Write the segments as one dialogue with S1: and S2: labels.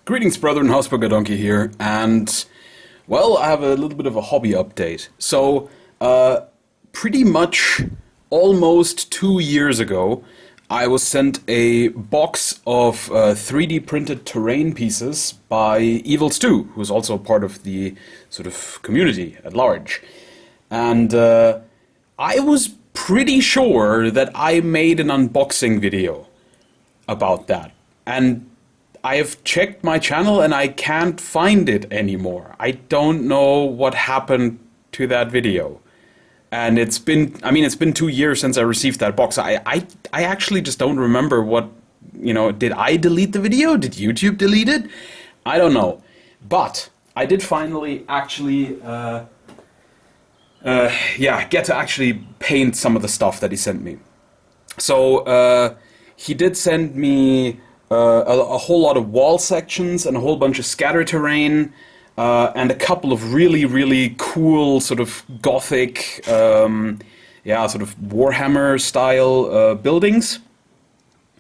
S1: Greetings, brethren. Hausburger Donkey here, and well, I have a little bit of a hobby update. So, pretty much almost 2 years ago, I was sent a box of 3D printed terrain pieces by Evil Stu, who's also part of the sort of community at large. And I was pretty sure that I made an unboxing video about that. And I have checked my channel and I can't find it anymore. I don't know what happened to that video. And it's been 2 years since I received that box. I actually just don't remember what, did I delete the video? Did YouTube delete it? I don't know. But I did finally actually, get to actually paint some of the stuff that he sent me. So, he did send me a whole lot of wall sections and a whole bunch of scatter terrain, and a couple of really, really cool sort of gothic, sort of Warhammer style buildings.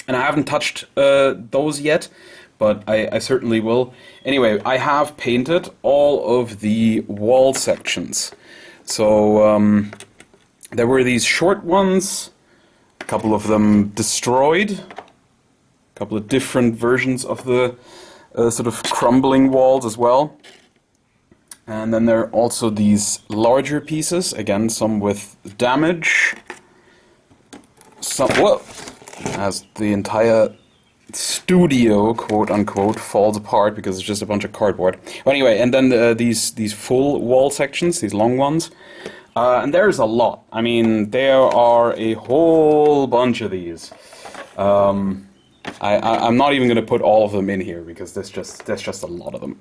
S1: And I haven't touched those yet, but I certainly will. Anyway, I have painted all of the wall sections. So there were these short ones, a couple of them destroyed, a couple of different versions of the sort of crumbling walls as well. And then there are also these larger pieces, again, some with damage, some, whoa, as the entire studio, quote unquote, falls apart because it's just a bunch of cardboard. But anyway, and then these full wall sections, these long ones. And there's a lot. I mean, there are a whole bunch of these. I'm not even going to put all of them in here because there's just a lot of them.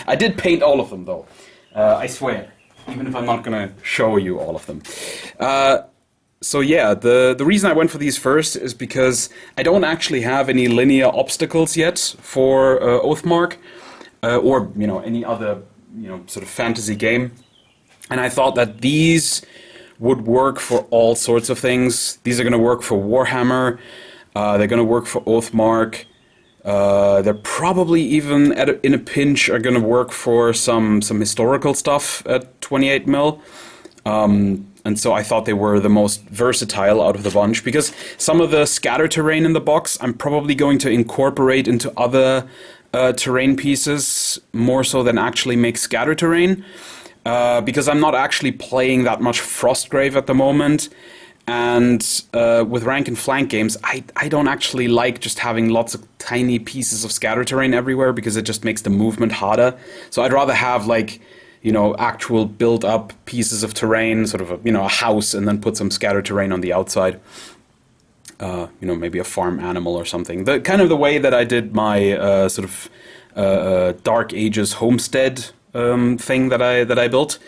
S1: I did paint all of them though, I swear, even if I'm not going to show you all of them. So yeah, the reason I went for these first is because I don't actually have any linear obstacles yet for Oathmark, or any other sort of fantasy game, and I thought that these would work for all sorts of things. These are going to work for Warhammer. They're going to work for Oathmark. They're probably even, in a pinch, are going to work for some historical stuff at 28 mil. And so I thought they were the most versatile out of the bunch, because some of the scatter terrain in the box I'm probably going to incorporate into other terrain pieces, more so than actually make scatter terrain, because I'm not actually playing that much Frostgrave at the moment. And with rank and flank games, I don't actually like just having lots of tiny pieces of scatter terrain everywhere, because it just makes the movement harder. So I'd rather have actual built-up pieces of terrain, sort of a house, and then put some scatter terrain on the outside. Maybe a farm animal or something. The kind of the way that I did my Dark Ages homestead thing that I built.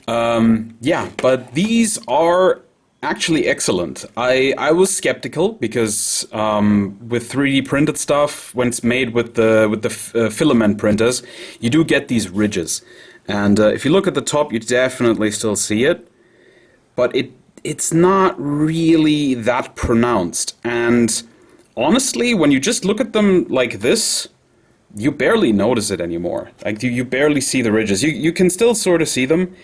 S1: But these are actually excellent. I was skeptical because with 3D printed stuff, when it's made with the filament printers, you do get these ridges. And if you look at the top, you definitely still see it, but it's not really that pronounced. And honestly, when you just look at them like this, you barely notice it anymore. Like you barely see the ridges. You can still sort of see them.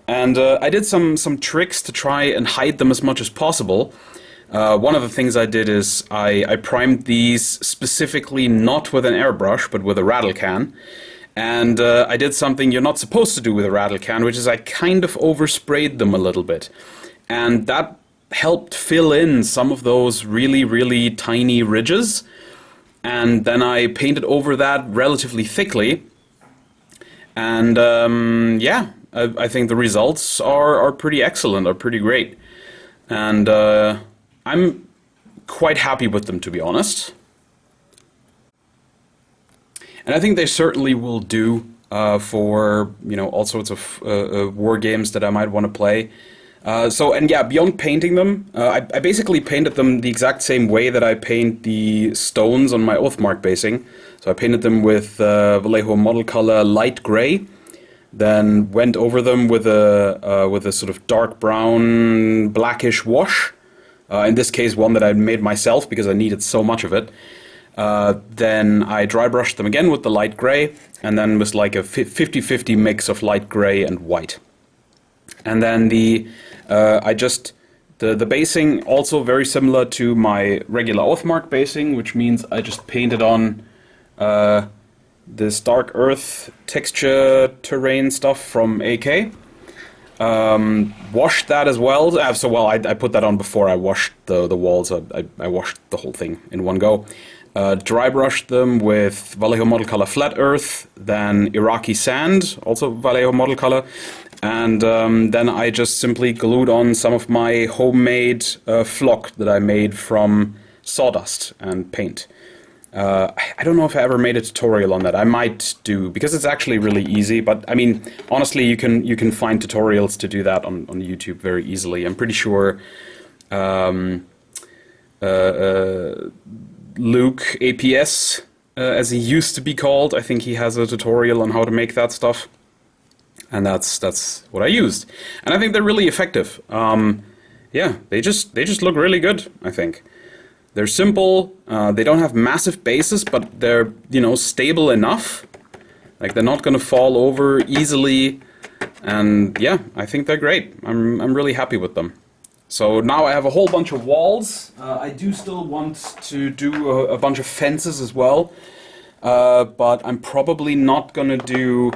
S1: And I did some tricks to try and hide them as much as possible. One of the things I did is I primed these specifically not with an airbrush, but with a rattle can. And I did something you're not supposed to do with a rattle can, which is I kind of oversprayed them a little bit. And that helped fill in some of those really, really tiny ridges. And then I painted over that relatively thickly. And I think the results are pretty excellent, are pretty great. And I'm quite happy with them, to be honest. And I think they certainly will do for all sorts of war games that I might want to play. Beyond painting them, I basically painted them the exact same way that I paint the stones on my Oathmark basing. So I painted them with Vallejo model color light gray, then went over them with a sort of dark brown, blackish wash. In this case, one that I made myself because I needed so much of it. Then I dry brushed them again with the light gray, and then with like a 50-50 mix of light gray and white. And then the basing also very similar to my regular Oathmark basing, which means I just painted on this dark earth texture terrain stuff from AK. Washed that as well. I put that on before I washed the walls. I washed the whole thing in one go. Dry brushed them with Vallejo Model Color Flat Earth, then Iraqi Sand, also Vallejo Model Color, and then I just simply glued on some of my homemade flock that I made from sawdust and paint. I don't know if I ever made a tutorial on that. I might do, because it's actually really easy. But I mean, honestly, you can find tutorials to do that on YouTube very easily. I'm pretty sure Luke APS, as he used to be called, I think he has a tutorial on how to make that stuff, and that's what I used, and I think they're really effective. Yeah, they just look really good. I think. They're simple, they don't have massive bases, but they're, stable enough. Like, they're not going to fall over easily. And yeah, I think they're great. I'm really happy with them. So now I have a whole bunch of walls. I do still want to do a bunch of fences as well. But I'm probably not going to do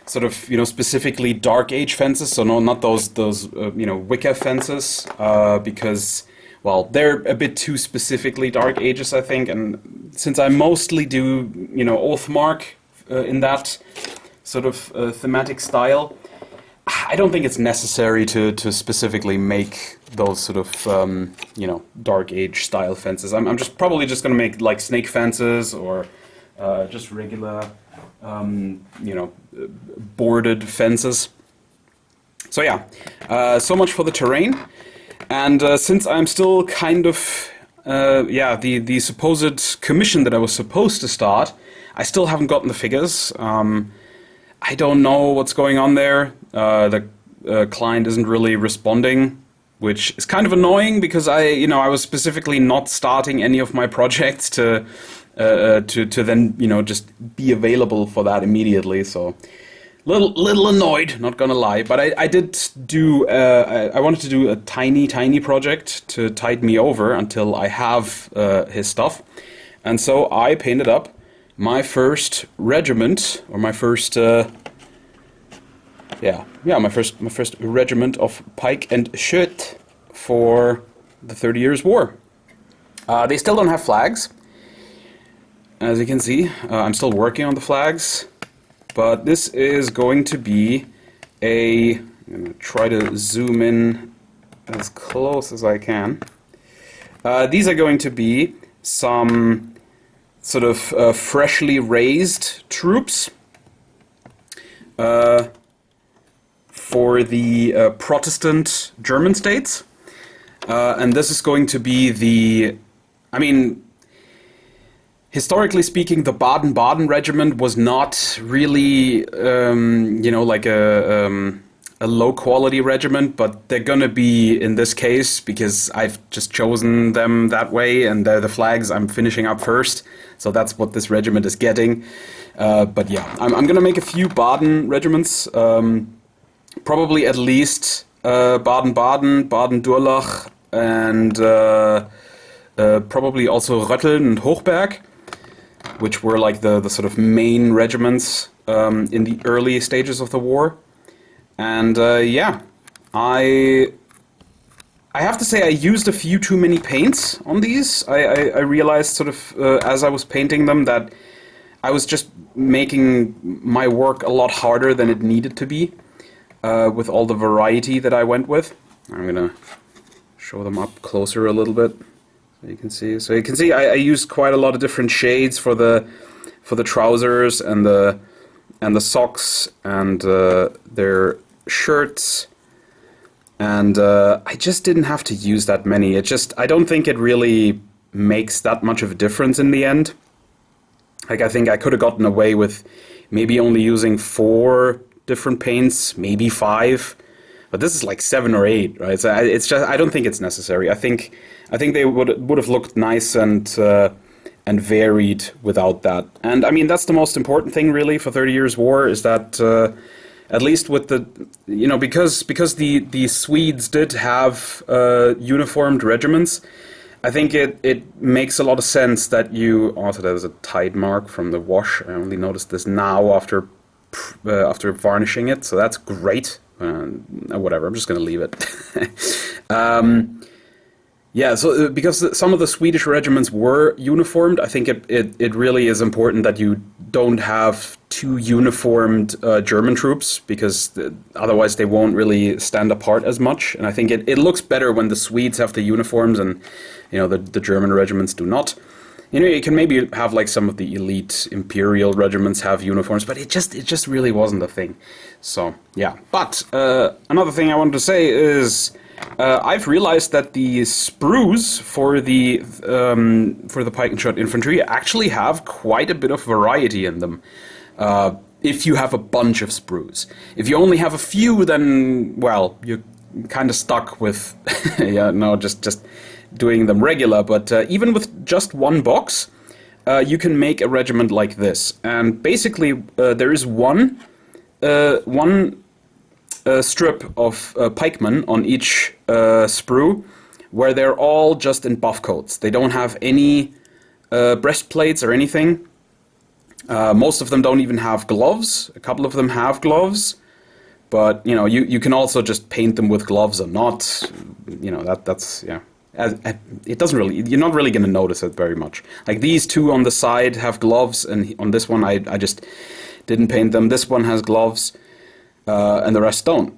S1: sort of, specifically Dark Age fences. So no, not those Wicca fences, because... well, they're a bit too specifically Dark Ages, I think, and since I mostly do, Oathmark in that sort of thematic style, I don't think it's necessary to specifically make those sort of, Dark Age style fences. I'm probably just going to make like snake fences or just regular, boarded fences. So yeah, so much for the terrain. And since I'm still kind of, the supposed commission that I was supposed to start, I still haven't gotten the figures. I don't know what's going on there. The client isn't really responding, which is kind of annoying because I was specifically not starting any of my projects to then just be available for that immediately. So. Little annoyed, not gonna lie, but I did do, I wanted to do a tiny project to tide me over until I have his stuff. And so I painted up my first regiment, or my first, my first regiment of pike and Schütt for the 30 Years' War. They still don't have flags, as you can see. I'm still working on the flags. But this is going to be I'm going to try to zoom in as close as I can. These are going to be some sort of freshly raised troops for the Protestant German states. And this is going to be historically speaking, the Baden-Baden regiment was not really, like a low-quality regiment, but they're gonna be in this case because I've just chosen them that way, and they're the flags I'm finishing up first, so that's what this regiment is getting. But yeah, I'm gonna make a few Baden regiments, probably at least Baden-Baden, Baden-Durlach, and probably also Rötteln and Hochberg, which were like the sort of main regiments in the early stages of the war. And I have to say I used a few too many paints on these. I realized sort of as I was painting them that I was just making my work a lot harder than it needed to be with all the variety that I went with. I'm gonna show them up closer a little bit. So you can see I used quite a lot of different shades for the trousers and the socks and their shirts, and I just didn't have to use that many. I don't think it really makes that much of a difference in the end. Like, I think I could have gotten away with maybe only using 4 different paints, maybe 5. But this is like 7 or 8, right? So I don't think it's necessary. I think they would have looked nice and and varied without that. And I mean, that's the most important thing really for 30 Years' War, is that at least with the, because the Swedes did have uniformed regiments, I think it makes a lot of sense that you... Also, there's a tide mark from the wash. I only noticed this now after varnishing it, so that's great. Whatever, I'm just going to leave it. Yeah, so because some of the Swedish regiments were uniformed, I think it really is important that you don't have too uniformed German troops, because otherwise they won't really stand apart as much. And I think it looks better when the Swedes have the uniforms and the German regiments do not. You can maybe have like some of the elite imperial regiments have uniforms, but it just really wasn't a thing. So yeah. But another thing I wanted to say is I've realized that the sprues for the pike and shot infantry actually have quite a bit of variety in them. If you have a bunch of sprues. If you only have a few, then well, you're kind of stuck with just doing them regular. But even with just one box, you can make a regiment like this. And basically, there is one strip of pikemen on each sprue, where they're all just in buff coats. They don't have any breastplates or anything. Most of them don't even have gloves. A couple of them have gloves, but you can also just paint them with gloves or not. That's yeah. It doesn't really. You're not really going to notice it very much. Like these two on the side have gloves, and on this one I just didn't paint them. This one has gloves, and the rest don't.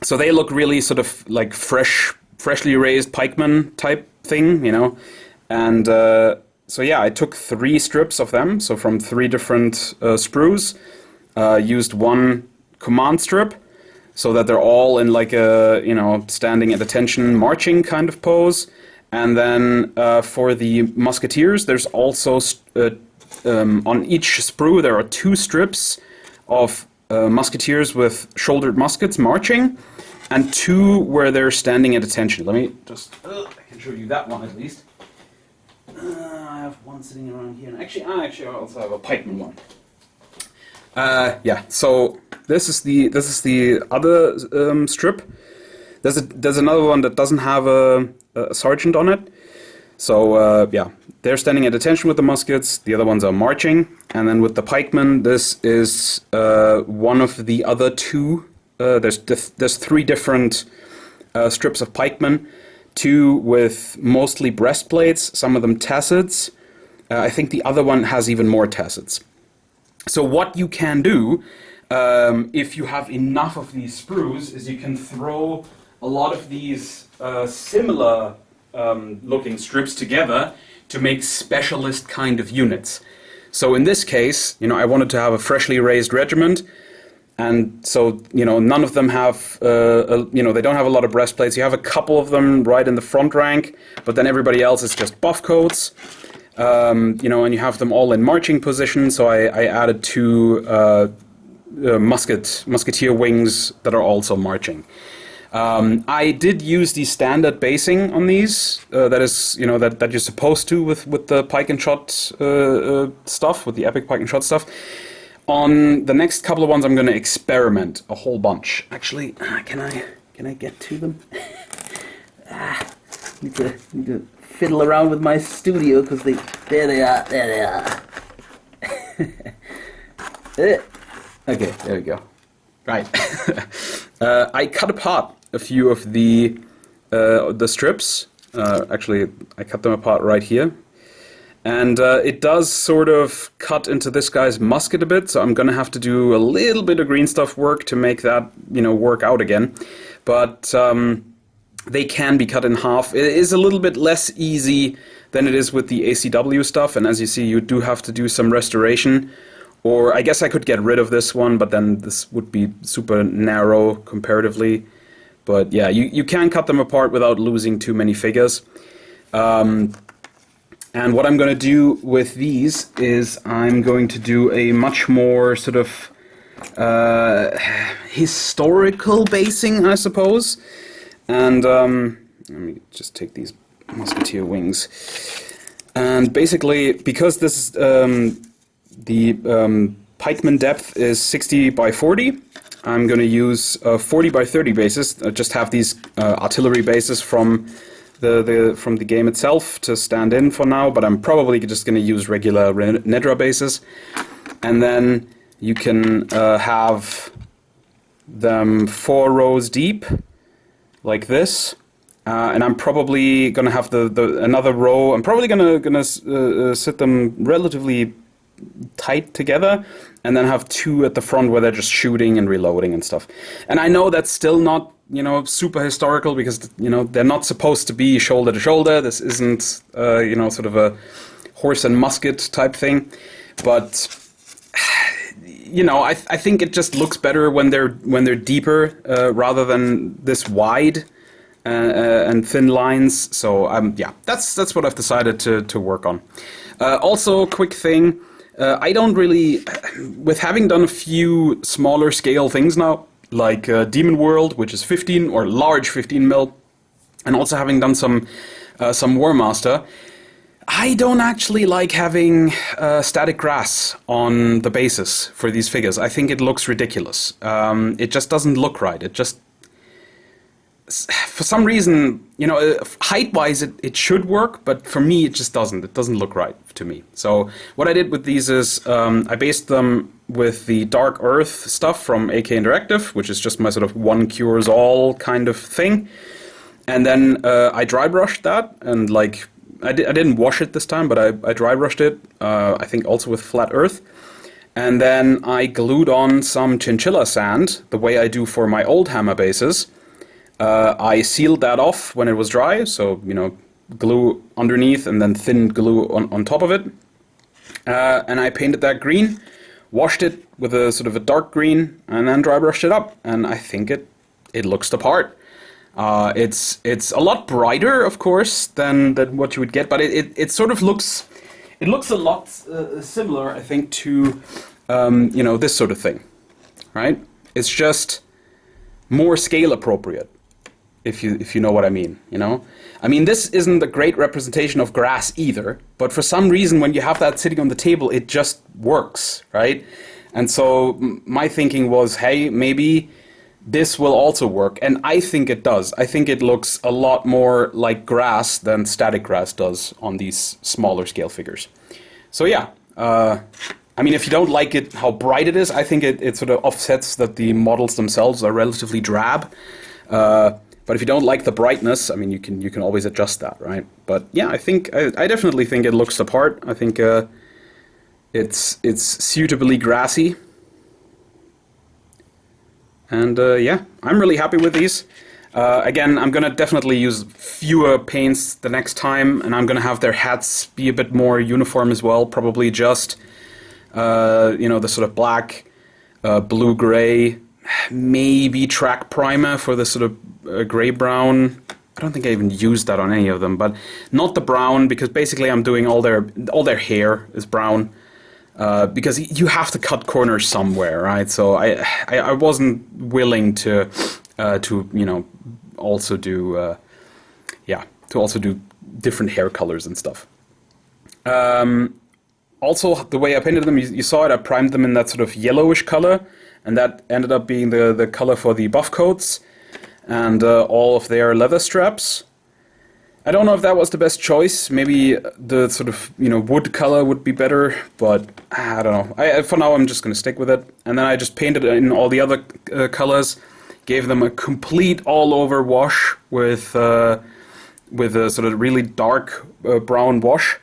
S1: So they look really sort of like freshly raised pikemen type thing, And so yeah, I took 3 strips of them, so from 3 different sprues, used one command strip, so that they're all in like a, standing at attention marching kind of pose. And then for the musketeers, there's also, on each sprue, there are 2 strips of musketeers with shouldered muskets marching, and 2 where they're standing at attention. Let me just, I can show you that one at least. I have one sitting around here, and actually I also have a pikeman one. Yeah, so this is the other strip. There's another one that doesn't have a sergeant on it. So yeah, they're standing at attention with the muskets. The other ones are marching, and then with the pikemen, this is one of the other 2. There's 3 different strips of pikemen. 2 with mostly breastplates, some of them tassets. I think the other one has even more tassets. So what you can do, if you have enough of these sprues, is you can throw a lot of these similar looking strips together to make specialist kind of units. So in this case, I wanted to have a freshly raised regiment. And so, none of them have, they don't have a lot of breastplates. You have a couple of them right in the front rank, but then everybody else is just buff coats. And you have them all in marching position. So I added 2 musketeer wings that are also marching. I did use the standard basing on these. That is, that you're supposed to with the pike and shot stuff, with the epic pike and shot stuff. On the next couple of ones, I'm going to experiment a whole bunch. Actually, can I get to them? Need to fiddle around with my studio, because there they are. Okay, there we go. Right. I cut apart a few of the strips. Actually, I cut them apart right here. And it does sort of cut into this guy's musket a bit, so I'm going to have to do a little bit of green stuff work to make that, work out again. But they can be cut in half. It is a little bit less easy than it is with the ACW stuff, and as you see, you do have to do some restoration. Or I guess I could get rid of this one, but then this would be super narrow comparatively. But yeah, you can cut them apart without losing too many figures. And what I'm going to do with these is I'm going to do a much more sort of historical basing, I suppose. And let me just take these musketeer wings. And basically, because this the pikeman depth is 60 by 40, I'm going to use 40 by 30 bases. I just have these artillery bases from the game itself to stand in for now, but I'm probably just going to use regular Nedra bases. And then you can have them 4 rows deep, like this. And I'm probably going to have another row. I'm probably going to sit them relatively tight together, and then have 2 at the front where they're just shooting and reloading and stuff. And I know that's still not, super historical, because, they're not supposed to be shoulder to shoulder. This isn't, sort of a horse and musket type thing. But, I think it just looks better when they're deeper rather than this wide and thin lines. So, yeah, that's what I've decided to work on. Also, quick thing. I don't really, with having done a few smaller scale things now, like Demon World, which is 15 or large 15 mil, and also having done some War Master, I don't actually like having static grass on the bases for these figures. I think it looks ridiculous. It just doesn't look right. It just, for some reason, height-wise it should work, but for me it just doesn't. It doesn't look right to me. So what I did with these is I based them with the Dark Earth stuff from AK Interactive, which is just my sort of one cures all kind of thing. And then I dry brushed that, and I didn't wash it this time, but I dry brushed it, I think also with Flat Earth. And then I glued on some chinchilla sand, the way I do for my old hammer bases. I sealed that off when it was dry, so, glue underneath and then thin glue on top of it. And I painted that green, washed it with a sort of a dark green, and then dry brushed it up. And I think it looks the part. It's a lot brighter, of course, than what you would get, but it sort of looks, it looks a lot similar, I think, to, this sort of thing, right? It's just more scale appropriate. If you know what I mean, I mean, this isn't a great representation of grass either, but for some reason when you have that sitting on the table, it just works, right? And so my thinking was, hey, maybe this will also work, and I think it does. I think it looks a lot more like grass than static grass does on these smaller scale figures. So yeah, I mean, if you don't like it, how bright it is, I think it sort of offsets that the models themselves are relatively drab. But if you don't like the brightness, I mean, you can always adjust that, right? But yeah, I definitely think it looks the part. I think it's suitably grassy, and yeah, I'm really happy with these. Again, I'm gonna definitely use fewer paints the next time, and I'm gonna have their hats be a bit more uniform as well. Probably just the sort of black, blue, gray. Maybe track primer for the sort of gray-brown. I don't think I even used that on any of them, but not the brown, because basically I'm doing all their hair is brown, because you have to cut corners somewhere, right? So I wasn't willing to also do different hair colors and stuff. Also, the way I painted them, you saw it. I primed them in that sort of yellowish color. And that ended up being the color for the buff coats and all of their leather straps. I don't know if that was the best choice. Maybe the sort of wood color would be better, but I don't know. For now, I'm just going to stick with it. And then I just painted in all the other colors, gave them a complete all-over wash with a sort of really dark brown wash.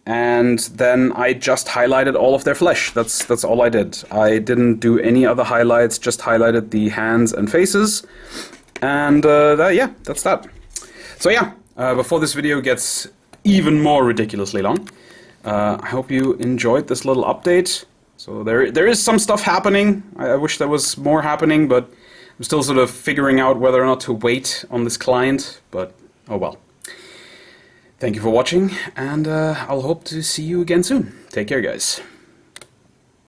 S1: And then I just highlighted all of their flesh. That's all I did. I didn't do any other highlights, just highlighted the hands and faces. And yeah, that's that. So yeah, before this video gets even more ridiculously long, I hope you enjoyed this little update. So there is some stuff happening. I wish there was more happening, but I'm still sort of figuring out whether or not to wait on this client, but oh well. Thank you for watching, and I'll hope to see you again soon. Take care, guys.